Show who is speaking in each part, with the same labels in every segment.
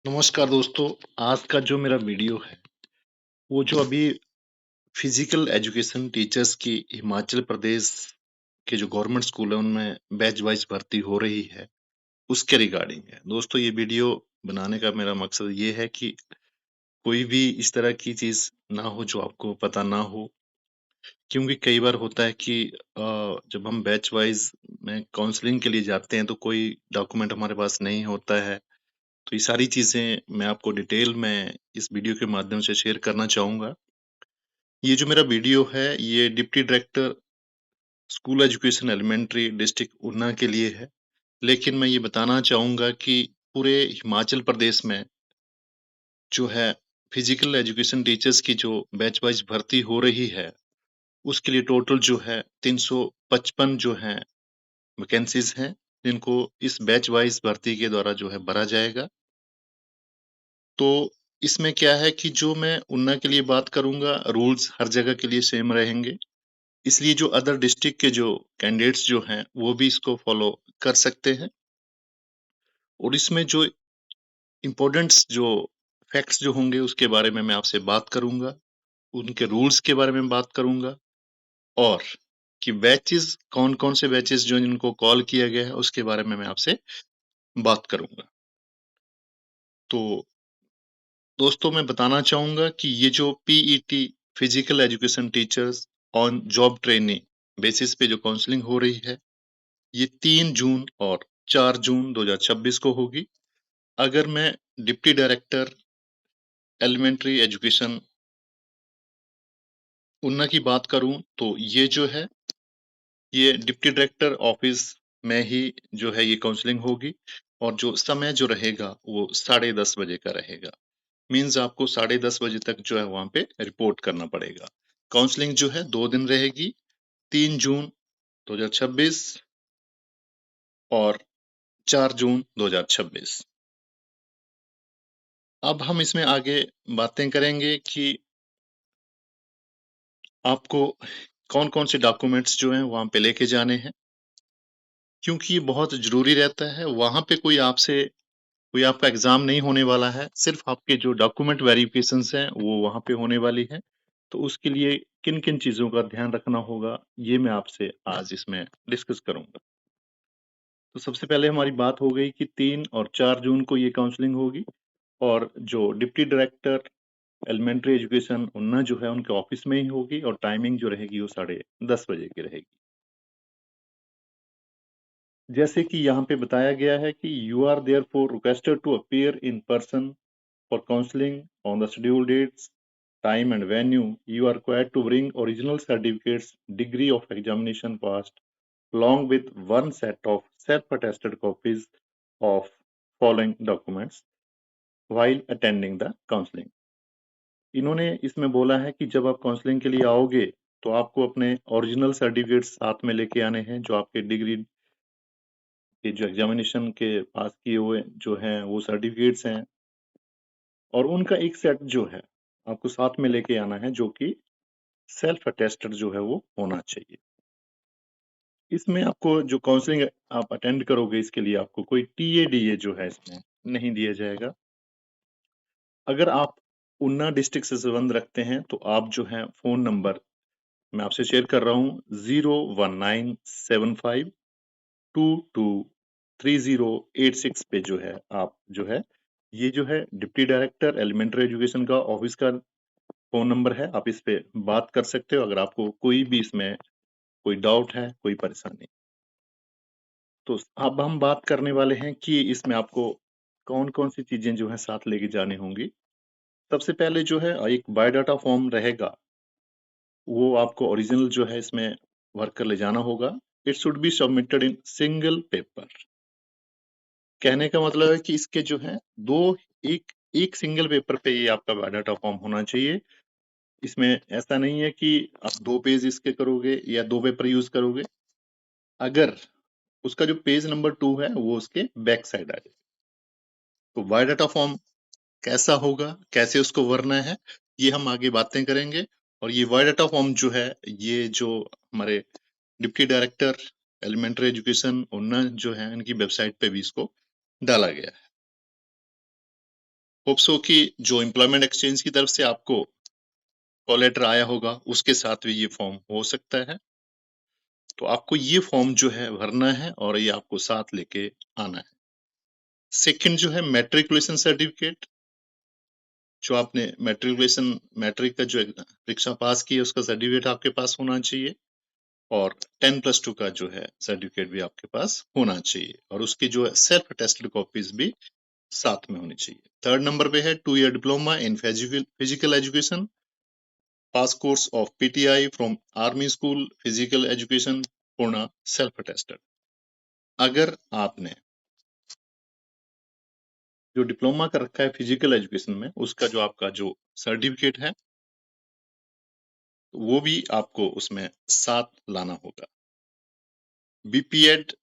Speaker 1: नमस्कार दोस्तों, आज का जो मेरा वीडियो है, वो जो अभी फिजिकल एजुकेशन टीचर्स की हिमाचल प्रदेश के जो गवर्नमेंट स्कूल है, उनमें बैच वाइज भर्ती हो रही है, उसके रिगार्डिंग है। दोस्तों, ये वीडियो बनाने का मेरा मकसद ये है कि कोई भी इस तरह की चीज़ ना हो जो आपको पता ना हो, क्योंकि कई बार होता है कि जब हम बैच वाइज में काउंसलिंग के लिए जाते हैं, तो कोई डॉक्यूमेंट हमारे पास नहीं होता है। तो ये सारी चीज़ें मैं आपको डिटेल में इस वीडियो के माध्यम से शेयर करना चाहूँगा। ये जो मेरा वीडियो है, ये deputy director school education elementary district Una के लिए है। लेकिन मैं ये बताना चाहूँगा कि पूरे हिमाचल प्रदेश में जो है फिजिकल एजुकेशन टीचर्स की जो बैच वाइज़ भर्ती हो रही है, उसके लिए टोटल जो है 355 जो हैं वैकेंसीज़ हैं, जिनको इस बैच वाइज़ भर्ती के द्वारा जो है भरा जाएगा। तो इसमें क्या है कि जो मैं ऊना के लिए बात करूँगा, रूल्स हर जगह के लिए सेम रहेंगे। इसलिए जो अदर डिस्ट्रिक्ट के जो कैंडिडेट्स जो हैं, वो भी इसको फ़ॉलो कर सकते हैं। और इसमें जो इम्पोर्टेंट्स जो फैक्ट्स जो होंगे, उसके बारे में मैं आपसे बात करूँगा। उनके रूल्स के बारे में बात करूँगा और कि बैचेज़ कौन-कौन से बैचेज़ जो जिनको कॉल किया गया है, उसके बारे में मैं आपसे बात करूँगा। तो दोस्तों, मैं बताना चाहूँगा कि ये जो PET physical education teachers on job training basis पे जो काउंसलिंग हो रही है, ये 3 जून और 4 जून 2026 को होगी। अगर मैं deputy director elementary education Una की बात करूँ, तो ये जो है, ये डिप्टी डायरेक्टर ऑफिस में ही जो है ये काउंसलिंग होगी और जो समय जो रहेगा, वो 10:30 बजे का रहेगा। मीन्स आपको 10:30 बजे तक जो है वहाँ पे रिपोर्ट करना पड़ेगा। काउंसलिंग जो है 2 दिन रहेगी, 3 जून 2026 और 4 जून 2026। अब हम इसमें आगे बातें करेंगे कि आपको कौन-कौन से डॉक्यूमेंट्स जो हैं वहाँ पे लेके जाने हैं, क्योंकि ये बहुत ज़रूरी रहता है। वहाँ पे कोई आपका एग्ज़ाम नहीं होने वाला है, सिर्फ़ आपके जो डॉक्यूमेंट वेरिफ़िकेशन्स हैं, वो वहाँ पे होने वाली है। तो उसके लिए किन-किन चीज़ों का ध्यान रखना होगा, ये मैं आपसे आज इसमें डिस्कस करूँगा। तो सबसे पहले हमारी बात हो गई कि 3 और 4 जून को ये काउंसलिंग होगी और जो deputy director elementary education Una जो है, उनके ऑफ़िस में ही होगी और टाइमिंग जो रहेगी वो 10:30 बजे की रहेगी। जैसे कि यहाँ पे बताया गया है कि you are therefore requested to appear in person for counseling on the scheduled dates, time and venue. You are required to bring original certificates, degree of examination passed, along with one set of self-attested copies of following documents while attending the counseling. इन्होंने इसमें बोला है कि जब आप counselling के लिए आओगे, तो आपको अपने ओरिजिनल सर्टिफिकेट्स साथ में लेके आने हैं, जो आपके डिग्री के जो एग्जामिनेशन के पास किए हुए जो हैं, वो सर्टिफिकेट्स हैं और उनका एक सेट जो है, आपको साथ में लेके आना है, जो कि सेल्फ अटेस्टेड जो है वो होना चाहिए। इसमें आपको जो काउंसलिंग आप अटेंड करोगे, इसके लिए आपको कोई टीए-डीए जो है इसमें नहीं दिया जाएगा। अगर आप ऊना डिस्ट्रिक्ट से संबंध रखते हैं, तो आप जो है फ़ोन नंबर मैं आपसे शेयर कर रहा हूँ 01975223086 पे जो है आप जो है, ये जो है डिप्टी डायरेक्टर एलिमेंट्री एजुकेशन का ऑफिस का फ़ोन नंबर है। आप इस पे बात कर सकते हो अगर आपको कोई भी इसमें कोई डाउट है, कोई परेशानी। तो अब हम बात करने वाले हैं कि इसमें आपको कौन-कौन सी चीज़ें जो हैं साथ लेके जानी होंगी। सबसे पहले जो है एक बायोडाटा फॉर्म रहेगा, वो आपको ओरिजिनल जो है इसमें भर कर ले जाना होगा। It should be submitted in single paper. कहने का मतलब है कि इसके जो है 2 एक एक सिंगल पेपर पे ये आपका बायोडाटा फॉर्म होना चाहिए। इसमें ऐसा नहीं है कि आप 2 पेज इसके करोगे या 2 पेपर यूज़ करोगे। अगर उसका जो पेज नंबर 2 है, वो उसके बैक साइड आ जाए। तो बायोडाटा फॉर्म कैसा होगा, कैसे उसको भरना है, ये हम आगे बातें करेंगे और ये बायोडाटा फॉर्म जो है, ये जो हमारे deputy director elementary education Una जो है, इनकी वेबसाइट पे भी इसको डाला गया है। होप सो कि जो एम्प्लॉयमेंट एक्सचेंज की तरफ से आपको कॉल लेटर आया होगा, उसके साथ भी ये फॉर्म हो सकता है। तो आपको ये फॉर्म जो है भरना है और ये आपको साथ लेके आना है। सेकंड जो है मैट्रिकुलेशन सर्टिफिकेट, जो आपने मैट्रिक का जो परीक्षा पास की है उसका सर्टिफिकेट आपके पास होना चाहिए और 10+2 का जो है सर्टिफिकेट भी आपके पास होना चाहिए और उसकी जो है सेल्फ अटेस्टेड कॉपीज भी साथ में होनी चाहिए। थर्ड नंबर पे है 2 year diploma in physical education, pass course of PTI from army school, physical education, Purna self attested. अगर आपने जो डिप्लोमा कर रखा है फिजिकल एजुकेशन में, उसका जो आपका जो सर्टिफिकेट है वो भी आपको उसमें साथ लाना होगा। बीपीएड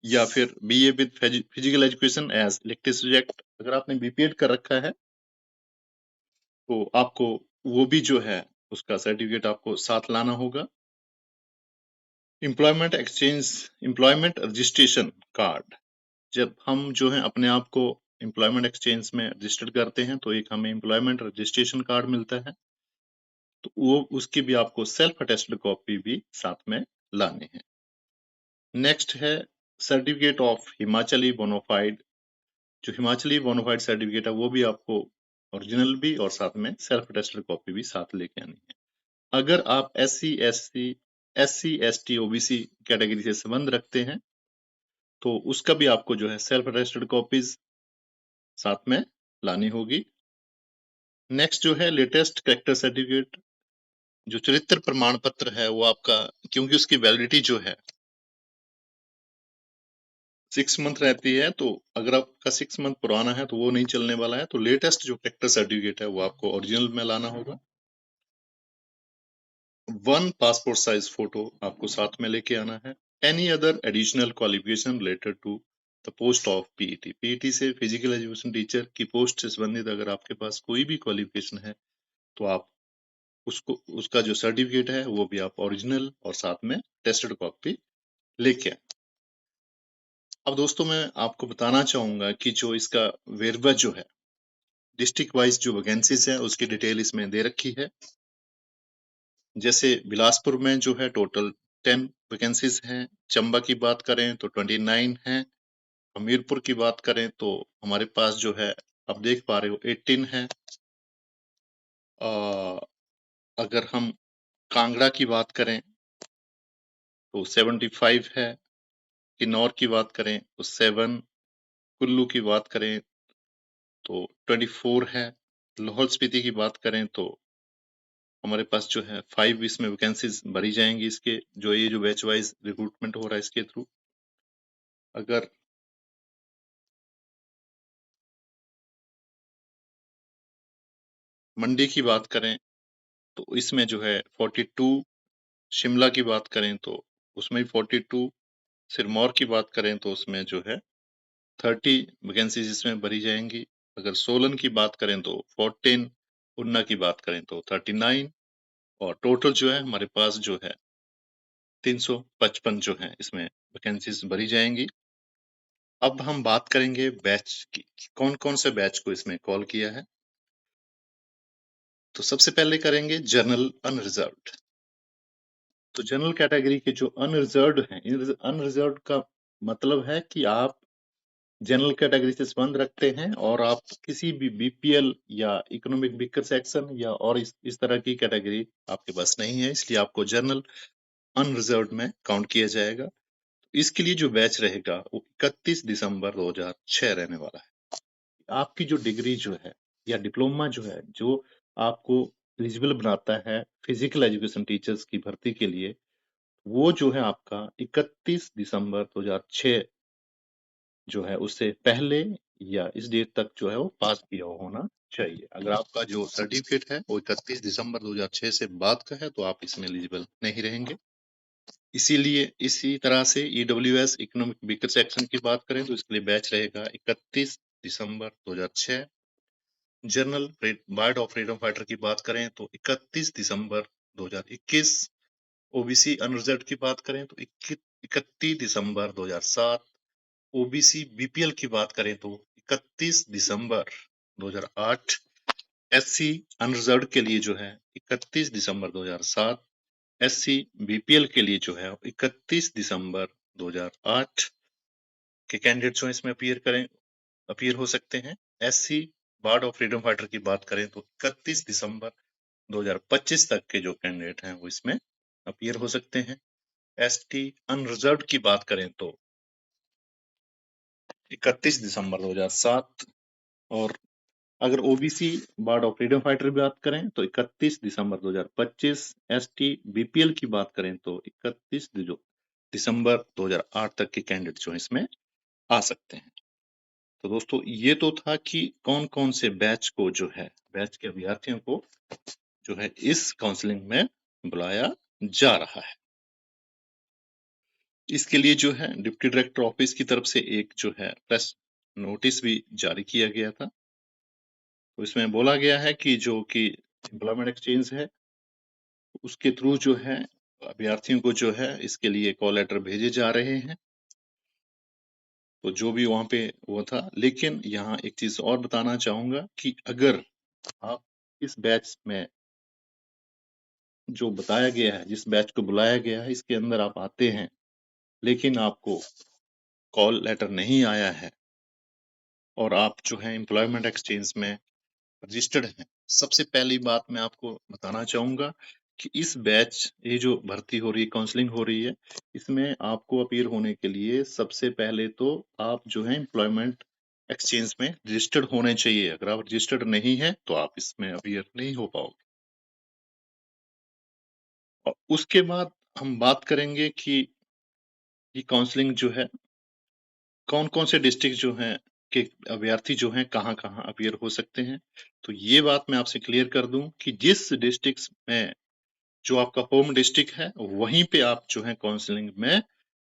Speaker 1: या फिर BA with physical education as elective subject, अगर आपने बीपीएड कर रखा है तो आपको वो भी जो है उसका सर्टिफिकेट आपको साथ लाना होगा। Employment exchange, employment registration card, जब हम जो है अपने आप को एम्प्लॉयमेंट एक्सचेंज में रजिस्टर्ड करते हैं तो एक हमें एम्प्लॉयमेंट रजिस्ट्रेशन कार्ड मिलता है, तो वो उसकी भी आपको सेल्फ अटेस्टेड कॉपी भी साथ में लानी है। नेक्स्ट है सर्टिफिकेट ऑफ हिमाचली बोनाफाइड, जो हिमाचली बोनाफाइड सर्टिफिकेट है वो भी आपको ओरिजिनल भी और साथ में सेल्फ अटेस्टेड कॉपी भी साथ लेके आनी है। अगर आप SC, ST, OBC कैटेगरी से संबंध रखते हैं तो उसका भी आपको जो है सेल्फ अटेस्टेड कॉपीज साथ में लानी होगी। नेक्स्ट जो है लेटेस्ट कैरेक्टर सर्टिफिकेट, जो चरित्र प्रमाण पत्र है वो आपका, क्योंकि उसकी वैलिडिटी जो है 6 मंथ रहती है, तो अगर आपका 6 मंथ पुराना है तो वो नहीं चलने वाला है, तो लेटेस्ट जो कैरेक्टर सर्टिफिकेट है वो आपको ओरिजिनल में लाना होगा। 1 पासपोर्ट साइज फोटो आपको साथ में लेके आना है। Any other additional qualification related to the post of PET, PET से फिजिकल एजुकेशन टीचर की पोस्ट से संबंधित अगर आपके पास कोई भी क्वालिफिकेशन है तो आप उसको उसका जो सर्टिफिकेट है वो भी आप ओरिजिनल और साथ में टेस्टेड कॉपी लेके आए। अब दोस्तों मैं आपको बताना चाहूंगा कि जो इसका वेरवा जो है डिस्ट्रिक्ट वाइज जो वैकेंसीज है उसकी डिटेल इसमें दे रखी है। जैसे बिलासपुर में जो है टोटल 10 वैकेंसीज हैं, चंबा की बात करें तो 29 हैं, हमीरपुर की बात करें तो हमारे पास जो है आप देख पा रहे हो 18 है। अगर हम कांगड़ा की बात करें तो 75 है, किन्नौर की बात करें तो 7, कुल्लू की बात करें तो 24 है, लाहौल स्पीति की बात करें तो हमारे पास जो है 5 इसमें वैकेंसीज भरी जाएंगी इसके, जो ये जो बैच वाइज रिक्रूटमेंट हो रहा है इसके थ्रू। अगर मंडी की बात करें तो इसमें जो है 42, शिमला की बात करें तो उसमें भी 42, सिरमौर की बात करें तो उसमें जो है 30 वैकेंसीज इसमें भरी जाएंगी। अगर सोलन की बात करें तो 14, उन्ना की बात करें तो 39 और टोटल जो है हमारे पास जो है 355 जो है इसमें वैकेंसीज भरी जाएंगी। अब हम बात करेंगे बैच की, कौन कौन से बैच को इसमें कॉल किया है। तो सबसे पहले करेंगे जनरल अनरिजर्व्ड। तो जनरल कैटेगरी के जो अनरिजर्व्ड हैं, अनरिजर्व्ड का मतलब है कि आप जनरल कैटेगरी से संबंध रखते हैं और आप किसी भी बीपीएल या इकोनॉमिक वीकर सेक्शन या और इस तरह की कैटेगरी आपके पास नहीं है, इसलिए आपको जनरल अनरिजर्व्ड में काउंट किया जाएगा। इसके लिए जो बैच रहेगा वो 31 दिसंबर 2006 रहने वाला है। आपकी जो डिग्री जो है या डिप्लोमा जो है, जो आपको एलिजिबल बनाता है फिजिकल एजुकेशन टीचर्स की भर्ती के लिए, वो जो है आपका 31 दिसंबर 2006 जो है उससे पहले या इस डेट तक जो है वो पास किया होना चाहिए। अगर आपका जो सर्टिफिकेट है वो 31 दिसंबर 2006 से बाद का है तो आप इसमें एलिजिबल नहीं रहेंगे। इसीलिए इसी तरह से ईडब्ल्यूएस इकोनॉमिक वीकर सेक्शन की बात करें तो इसके लिए बैच रहेगा 31 दिसंबर 2006। General ward of freedom fighter की बात करें तो 31 दिसंबर 2021। ओबीसी अनरिजर्व्ड की बात करें तो 31 दिसंबर 2007। ओबीसी बीपीएल की बात करें तो 31 दिसंबर 2008, एससी अनरिजर्व्ड के लिए जो है 31 दिसंबर 2007, एससी बीपीएल के लिए जो है 31 दिसंबर 2008 के कैंडिडेट जो इसमें अपीयर हो सकते हैं। SC ward of freedom fighter की बात करें तो 31 दिसंबर 2025 तक के जो कैंडिडेट हैं वो इसमें अपीयर हो सकते हैं। एसटी अनरिजर्व्ड की बात करें तो 31 दिसंबर 2007, और अगर OBC ward of freedom fighter की बात करें तो 31 दिसंबर 2025, एसटी बीपीएल की बात करें तो 31 दिसंबर 2008 तक के कैंडिडेट जो इसमें आ सकते हैं। तो दोस्तों ये तो था कि कौन कौन से बैच को जो है, बैच के अभ्यर्थियों को जो है इस काउंसलिंग में बुलाया जा रहा है। इसके लिए जो है डिप्टी डायरेक्टर ऑफिस की तरफ से एक जो है प्रेस नोटिस भी जारी किया गया था। तो इसमें बोला गया है कि जो कि एम्प्लॉयमेंट एक्सचेंज है उसके थ्रू जो है अभ्यर्थियों को जो है इसके लिए कॉल लेटर भेजे जा रहे हैं। तो जो भी वहां पे वो था, लेकिन यहाँ एक चीज और बताना चाहूंगा कि अगर आप इस बैच में जो बताया गया है, जिस बैच को बुलाया गया है, इसके अंदर आप आते हैं लेकिन आपको कॉल लेटर नहीं आया है और आप जो है एम्प्लॉयमेंट एक्सचेंज में रजिस्टर्ड हैं, सबसे पहली बात मैं आपको बताना चाहूंगा कि इस बैच, ये जो भर्ती हो रही है, काउंसलिंग हो रही है, इसमें आपको अपीयर होने के लिए सबसे पहले तो आप जो है एम्प्लॉयमेंट एक्सचेंज में रजिस्टर्ड होने चाहिए। अगर आप रजिस्टर्ड नहीं है तो आप इसमें अपीयर नहीं हो पाओगे। और उसके बाद हम बात करेंगे कि ये काउंसलिंग जो है कौन कौन से डिस्ट्रिक्ट जो हैं के अभ्यर्थी जो हैं कहाँ कहाँ अपीयर हो सकते हैं। तो ये बात मैं आपसे क्लियर कर दूं कि जिस डिस्ट्रिक्ट में जो आपका होम डिस्ट्रिक्ट है वहीं पे आप जो है काउंसलिंग में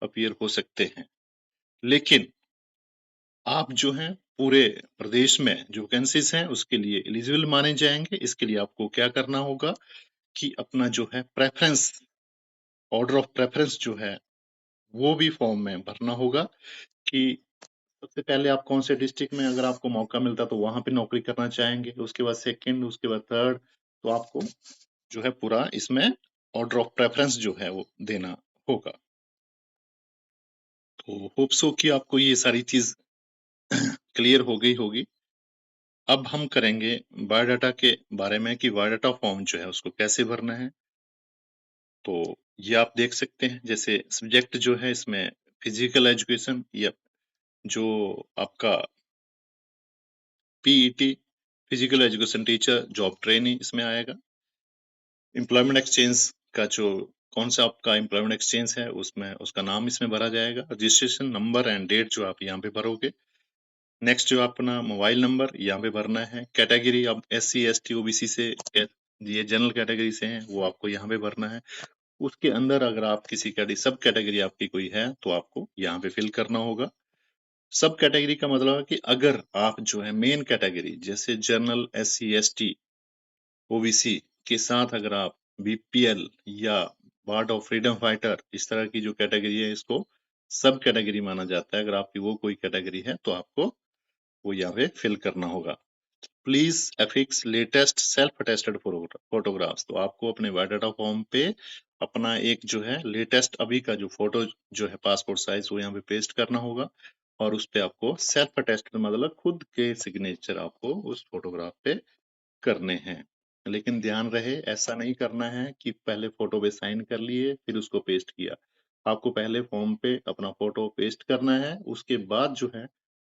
Speaker 1: अपीयर हो सकते हैं। लेकिन आप जो है पूरे प्रदेश में जो वैकेंसीज हैं उसके लिए एलिजिबल माने जाएंगे। इसके लिए आपको क्या करना होगा कि अपना जो है प्रेफरेंस, ऑर्डर ऑफ प्रेफरेंस जो है वो भी फॉर्म में भरना होगा कि सबसे पहले आप कौन से डिस्ट्रिक्ट में अगर आपको मौका मिलता तो वहां पे नौकरी करना चाहेंगे, उसके बाद सेकंड, उसके बाद थर्ड। तो आपको जो है पूरा इसमें ऑर्डर ऑफ प्रेफरेंस जो है वो देना होगा। तो होप सो कि आपको ये सारी चीज क्लियर हो गई होगी। अब हम करेंगे बायोडाटा के बारे में कि बायोडाटा फॉर्म जो है उसको कैसे भरना है। तो ये आप देख सकते हैं, जैसे सब्जेक्ट जो है इसमें फिजिकल एजुकेशन या जो आपका PET, physical education teacher job trainee इसमें आएगा। एम्प्लॉयमेंट एक्सचेंज का जो कौन सा आपका एम्प्लॉयमेंट एक्सचेंज है उसमें उसका नाम इसमें भरा जाएगा। रजिस्ट्रेशन नंबर एंड डेट जो आप यहाँ पे भरोगे। नेक्स्ट जो अपना मोबाइल नंबर यहाँ पे भरना है। कैटेगरी आप SC ST OBC से ये जनरल कैटेगरी से हैं वो आपको यहाँ पे भरना है। उसके अंदर अगर आप किसी सब कैटेगरी आपकी कोई है तो आपको यहाँ पे फिल करना होगा। सब कैटेगरी का मतलब है कि अगर आप जो है मेन कैटेगरी जैसे जनरल SC ST OBC के साथ अगर आप बीपीएल या पार्ट ऑफ फ्रीडम फाइटर इस तरह की जो कैटेगरी है इसको सब कैटेगरी माना जाता है। अगर आपकी वो कोई कैटेगरी है तो आपको वो यहाँ पे फिल करना होगा। Please affix latest self attested photographs. तो आपको अपने बायोडाटा फॉर्म पे अपना एक जो है लेटेस्ट अभी का जो फोटो जो है पासपोर्ट साइज वो यहाँ पे पेस्ट करना होगा और उस पे आपको सेल्फ अटेस्टेड मतलब खुद के सिग्नेचर आपको उस फोटोग्राफ पे करने हैं। लेकिन ध्यान रहे ऐसा नहीं करना है कि पहले फोटो पे साइन कर लिए फिर उसको पेस्ट किया। आपको पहले फॉर्म पे अपना फोटो पेस्ट करना है, उसके बाद जो है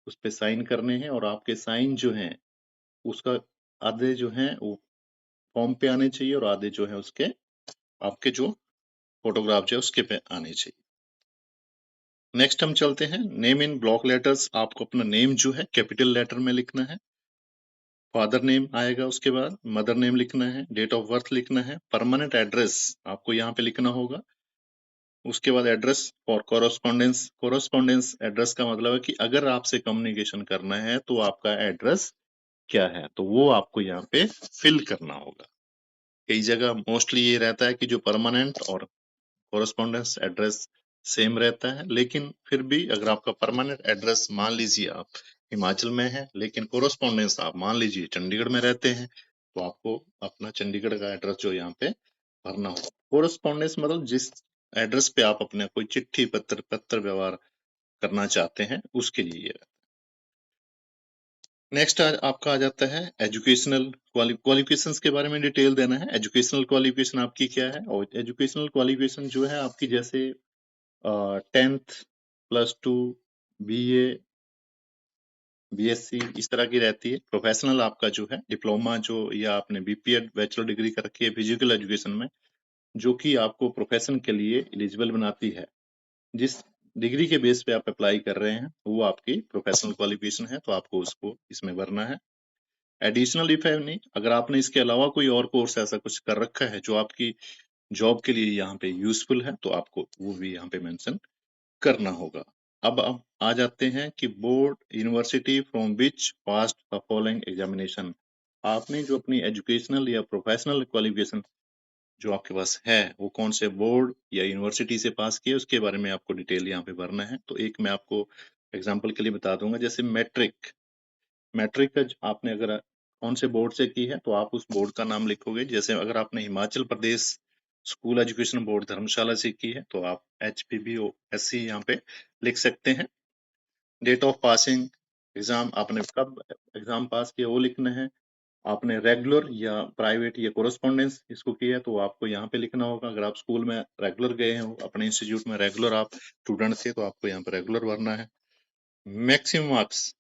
Speaker 1: उस पे साइन करने हैं और आपके साइन जो हैं उसका आधे जो हैं वो फॉर्म पे आने चाहिए और आधे जो है उसके आपके जो फोटोग्राफ जो है उसके पे आने चाहिए। नेक्स्ट हम चलते हैं नेम इन ब्लॉक लेटर्स। आपको अपना नेम जो है कैपिटल लेटर में लिखना है। फादर नेम आएगा, उसके बाद मदर नेम लिखना है, डेट ऑफ बर्थ लिखना है, परमानेंट एड्रेस आपको यहाँ पे लिखना होगा। उसके बाद address for correspondence. Correspondence address का मतलब है कि अगर आपसे कम्युनिकेशन करना है तो आपका एड्रेस क्या है, तो वो आपको यहाँ पे फिल करना होगा। कई जगह मोस्टली ये रहता है कि जो परमानेंट और कोरोस्पोंडेंस एड्रेस सेम रहता है, लेकिन फिर भी अगर आपका परमानेंट एड्रेस मान लीजिए आप हिमाचल में है, लेकिन कोरस्पॉन्डेंस आप मान लीजिए चंडीगढ़ में रहते हैं, तो आपको अपना चंडीगढ़ का एड्रेस जो यहाँ पे भरना होगा। कोरस्पॉन्डेंस मतलब जिस एड्रेस पे आप अपने कोई चिट्ठी पत्र व्यवहार करना चाहते हैं, उसके लिए ये। नेक्स्ट आपका आ जाता है एजुकेशनल क्वालिफिकेशंस के बारे में डिटेल देना है। एजुकेशनल क्वालिफिकेशन आपकी क्या है, और एजुकेशनल क्वालिफिकेशन जो है आपकी जैसे 10th, +2, BA, BSc इस तरह की रहती है। प्रोफेशनल आपका जो है डिप्लोमा जो, या आपने BPEd बैचलर डिग्री कर रखी है फिजिकल एजुकेशन में, जो कि आपको प्रोफेशन के लिए एलिजिबल बनाती है। जिस डिग्री के बेस पे आप अप्लाई कर रहे हैं वो आपकी प्रोफेशनल क्वालिफिकेशन है, तो आपको उसको इसमें भरना है। एडिशनल इफ है नहीं, अगर आपने इसके अलावा कोई और कोर्स ऐसा कुछ कर रखा है जो आपकी जॉब के लिए यहाँ पे यूजफुल है, तो आपको वो भी यहाँ पे मेंशन करना होगा। अब हम आ जाते हैं कि board university from which past the following examination. आपने जो अपनी एजुकेशनल या प्रोफेशनल क्वालिफिकेशन जो आपके पास है वो कौन से बोर्ड या यूनिवर्सिटी से पास किया, उसके बारे में आपको डिटेल यहाँ पे भरना है। तो एक मैं आपको एग्जाम्पल के लिए बता दूंगा, जैसे मैट्रिक। मैट्रिक का आपने अगर कौन से बोर्ड से की है, तो आप उस बोर्ड का नाम लिखोगे। जैसे अगर आपने Himachal Pradesh school education board धर्मशाला से की है, तो आप HPBOSC यहाँ पे लिख सकते हैं। डेट ऑफ पासिंग एग्जाम, आपने कब एग्जाम पास किया वो लिखना है। आपने रेगुलर या प्राइवेट या कोरस्पॉन्डेंस इसको किया है, तो आपको यहाँ पे लिखना होगा। अगर आप स्कूल में रेगुलर गए हैं, अपने इंस्टीट्यूट में रेगुलर आप स्टूडेंट थे, तो आपको यहाँ पे रेगुलर भरना है। मैक्सिमम मार्क्स,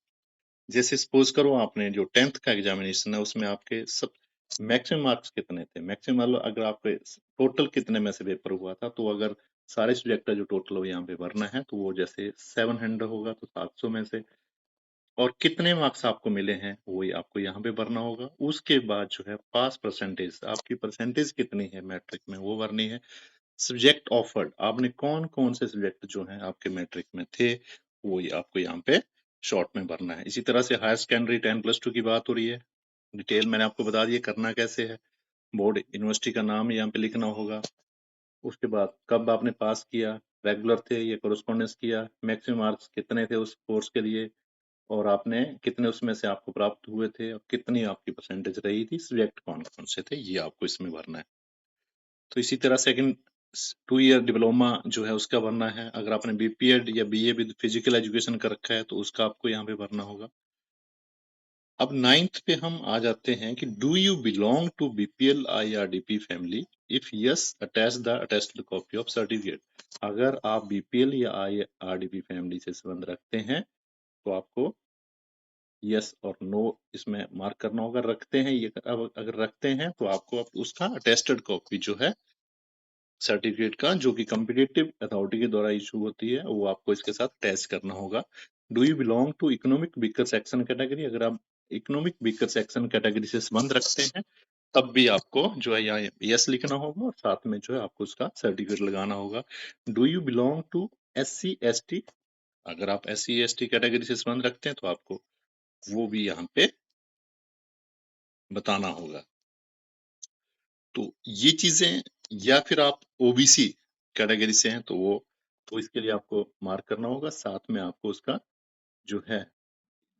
Speaker 1: जैसे सपोज करो आपने जो 10th का एग्जामिनेशन है उसमें आपके सब मैक्सिमम मार्क्स कितने थे। मैक्सिमम अगर आपके टोटल कितने में से पेपर हुआ था, तो अगर सारे सब्जेक्ट का जो टोटल हो यहाँ पे भरना है, तो वो जैसे 700 होगा तो 700 में से, और कितने मार्क्स आपको मिले हैं वही आपको यहाँ पे भरना होगा। उसके बाद जो है पास परसेंटेज, आपकी परसेंटेज कितनी है मैट्रिक में वो भरनी है। सब्जेक्ट ऑफर्ड, आपने कौन कौन से सब्जेक्ट जो हैं आपके मैट्रिक में थे वो आपको यहाँ पे शॉर्ट में भरना है। इसी तरह से हायर सेकेंडरी 10+2 की बात हो रही है, डिटेल मैंने आपको बता दिया करना कैसे है। बोर्ड यूनिवर्सिटी का नाम यहाँ पे लिखना होगा। उसके बाद कब आपने पास किया, रेगुलर थे या कोरस्पॉन्डेंस किया, मैक्सिमम मार्क्स कितने थे उस कोर्स के लिए, और आपने कितने उसमें से आपको प्राप्त हुए थे, और कितनी आपकी परसेंटेज रही थी, सब्जेक्ट कौन कौन से थे, ये आपको इसमें भरना है। तो इसी तरह सेकंड 2 ईयर डिप्लोमा जो है उसका भरना है। अगर आपने BPEd या BA विद फिजिकल एजुकेशन कर रखा है, तो उसका आपको यहाँ पे भरना होगा। अब 9th पे हम आ जाते हैं कि do you belong to BPL IRDP family, if yes attach the attested copy of certificate. अगर आप BPL या IRDP फैमिली से संबंध रखते हैं, तो आपको यस और नो इसमें मार्क करना होगा। रखते हैं ये, अब अगर रखते हैं तो आपको उसका अटेस्टेड कॉपी जो है सर्टिफिकेट का, जो कि कॉम्पिटिटिव अथॉरिटी के द्वारा इशू होती है, वो आपको इसके साथ अटैच करना होगा। Do you belong to economic weaker section category, अगर आप इकोनॉमिक वीकर सेक्शन कैटेगरी से संबंध रखते हैं, तब भी आपको जो है यहाँ यस लिखना होगा, और साथ में जो है आपको उसका सर्टिफिकेट लगाना होगा। Do you belong to SC ST, अगर आप SC ST कैटेगरी से संबंध रखते हैं, तो आपको वो भी यहाँ पे बताना होगा। तो ये चीजें, या फिर आप OBC कैटेगरी से हैं, तो वो, तो इसके लिए आपको मार्क करना होगा। साथ में आपको उसका जो है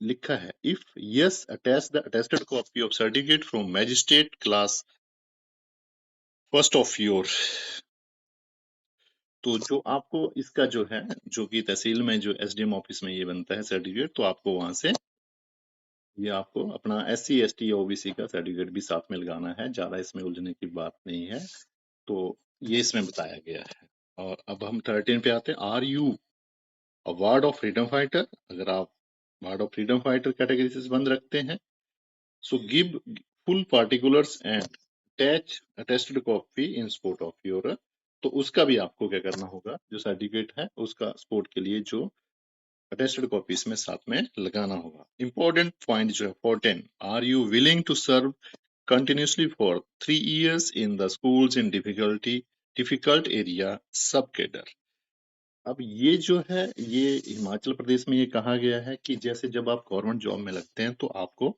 Speaker 1: लिखा है, if yes attach the attested copy of certificate from magistrate class first of your. तो जो आपको इसका जो है, जो कि तहसील में जो SDM ऑफिस में ये बनता है सर्टिफिकेट, तो आपको वहां से ये आपको अपना SC ST या OBC का सर्टिफिकेट भी साथ में लगाना है। ज्यादा इसमें उलझने की बात नहीं है, तो ये इसमें बताया गया है। और अब हम 13 पे आते हैं। Are you a ward of freedom fighter, अगर आप ward of freedom fighter category से संबंध रखते हैं, so give full particulars and attach attested copy in support of your. तो उसका भी आपको क्या करना होगा, जो सर्टिफिकेट है उसका सपोर्ट के लिए जो अटेस्टेड कॉपी इसमें साथ में लगाना होगा। इंपॉर्टेंट पॉइंट जो है 14, are you willing to serve continuously for 3 years in the schools in difficult area सब cadre। अब ये जो है, ये हिमाचल प्रदेश में ये कहा गया है कि जैसे जब आप गवर्नमेंट जॉब में लगते हैं, तो आपको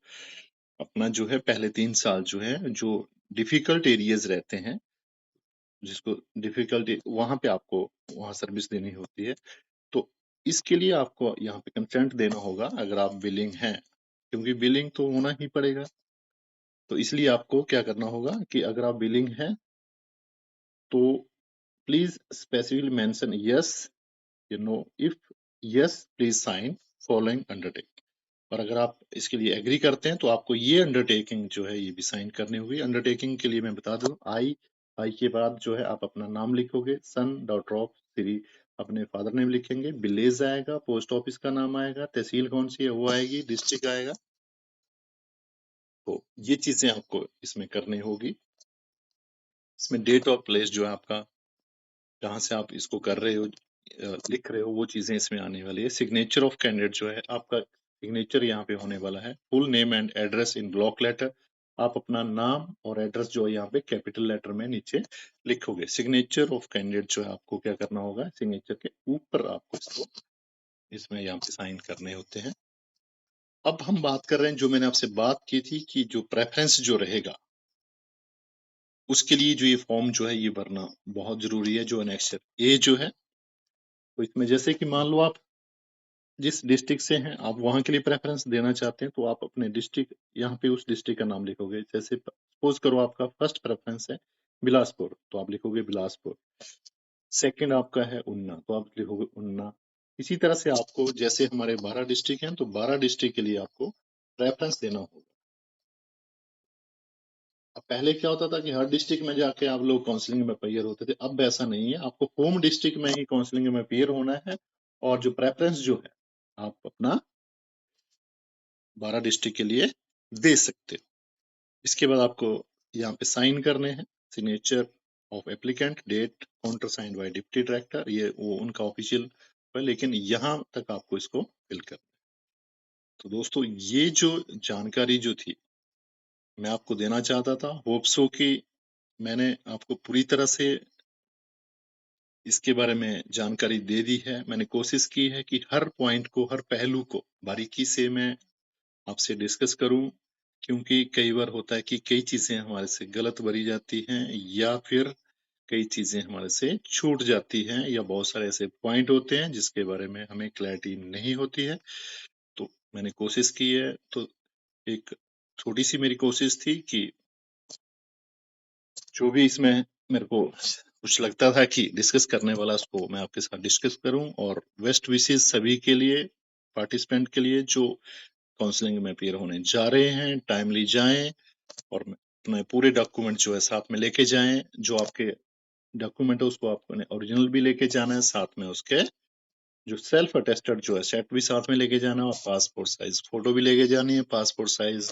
Speaker 1: अपना जो है पहले 3 साल जो है, जो डिफिकल्ट एरियाज रहते हैं, जिसको डिफिकल्ट, वहां पे आपको वहां सर्विस देनी होती है। तो इसके लिए आपको यहाँ पे कंसेंट देना होगा अगर आप विलिंग हैं, क्योंकि विलिंग तो होना ही पड़ेगा। तो इसलिए आपको क्या करना होगा कि अगर आप विलिंग हैं तो please specifically mention yes, if yes please sign following undertaking. और अगर आप इसके लिए एग्री करते हैं तो आपको ये अंडरटेकिंग जो है ये भी साइन करनी होगी। अंडरटेकिंग के लिए मैं बता दूं, आई के बाद जो है आप अपना नाम लिखोगे, सन डॉटर ऑफ श्री, अपने फादर नेम लिखेंगे, विलेज आएगा, पोस्ट ऑफिस का नाम आएगा, तहसील कौन सी है वो आएगी, डिस्ट्रिक्ट आएगा। तो ये चीजें आपको इसमें करनी होगी। इसमें डेट और प्लेस जो है आपका, जहां से आप इसको कर रहे हो, लिख रहे हो, वो चीजें इसमें आने वाली है। सिग्नेचर ऑफ कैंडिडेट जो है आपका सिग्नेचर यहाँ पे होने वाला है। Full name and address in block letter, आप अपना नाम और एड्रेस जो है यहाँ पे कैपिटल लेटर में नीचे लिखोगे। सिग्नेचर ऑफ कैंडिडेट जो है आपको क्या करना होगा, सिग्नेचर के ऊपर आपको इसको इसमें यहाँ पे साइन करने होते हैं। अब हम बात कर रहे हैं, जो मैंने आपसे बात की थी कि जो प्रेफरेंस जो रहेगा उसके लिए जो ये फॉर्म जो है ये भरना बहुत जरूरी है। जो अनेक्सर ए जो है, तो इसमें जैसे कि मान लो आप जिस डिस्ट्रिक्ट से हैं, आप वहां के लिए प्रेफरेंस देना चाहते हैं, तो आप अपने डिस्ट्रिक्ट यहाँ पे उस डिस्ट्रिक्ट का नाम लिखोगे। जैसे सपोज करो आपका फर्स्ट प्रेफरेंस है बिलासपुर, तो आप लिखोगे बिलासपुर। सेकंड आपका है उन्ना, तो आप लिखोगे उन्ना। इसी तरह से आपको, जैसे हमारे 12 डिस्ट्रिक्ट हैं, तो 12 डिस्ट्रिक्ट के लिए आपको प्रेफरेंस देना होगा। अब पहले क्या होता था कि हर डिस्ट्रिक्ट में जाके आप लोग काउंसलिंग में अपीयर होते थे, अब ऐसा नहीं है। आपको होम डिस्ट्रिक्ट में ही काउंसलिंग में अपीयर होना है, और जो प्रेफरेंस जो है आप अपना 12 डिस्ट्रिक्ट के लिए दे सकते हो। इसके बाद आपको यहाँ पे साइन करने हैं, signature of applicant, date counter sign by deputy director, ये वो उनका ऑफिशियल है, लेकिन यहाँ तक आपको इसको फिल करना है। तो दोस्तों ये जो जानकारी जो थी मैं आपको देना चाहता था, होप सो कि मैंने आपको पूरी तरह से इसके बारे में जानकारी दे दी है। मैंने कोशिश की है कि हर पॉइंट को, हर पहलू को बारीकी से मैं आपसे डिस्कस करूं, क्योंकि कई बार होता है कि कई चीजें हमारे से गलत भरी जाती हैं, या फिर कई चीजें हमारे से छूट जाती हैं, या बहुत सारे ऐसे पॉइंट होते हैं जिसके बारे में हमें क्लैरिटी नहीं होती है। तो मैंने कोशिश की है, तो एक छोटी सी मेरी कोशिश थी कि जो भी इसमें मेरे को कुछ लगता था कि डिस्कस करने वाला, उसको मैं आपके साथ डिस्कस करूं। और बेस्ट विशेष सभी के लिए, पार्टिसिपेंट के लिए जो काउंसलिंग में अपीयर होने जा रहे हैं, टाइमली जाएं और अपने पूरे डॉक्यूमेंट जो है साथ में लेके जाएं। जो आपके डॉक्यूमेंट है उसको आपने ओरिजिनल भी लेके जाना है, साथ में उसके जो सेल्फ अटेस्टेड जो है सेट भी साथ में लेके जाना है, और पासपोर्ट साइज फोटो भी लेके जानी है। पासपोर्ट साइज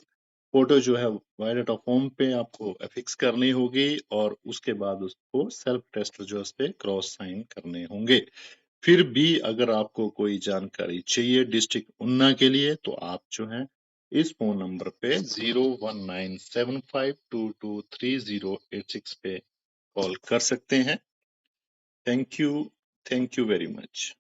Speaker 1: फोटो जो है बायोडाटा फॉर्म पे आपको अफिक्स करनी होगी, और उसके बाद उसको सेल्फ टेस्ट जो है उस पे क्रॉस साइन करने होंगे। फिर भी अगर आपको कोई जानकारी चाहिए डिस्ट्रिक्ट उन्ना के लिए, तो आप जो है इस फोन नंबर पे 01975223086 पे कॉल कर सकते हैं। Thank you very much.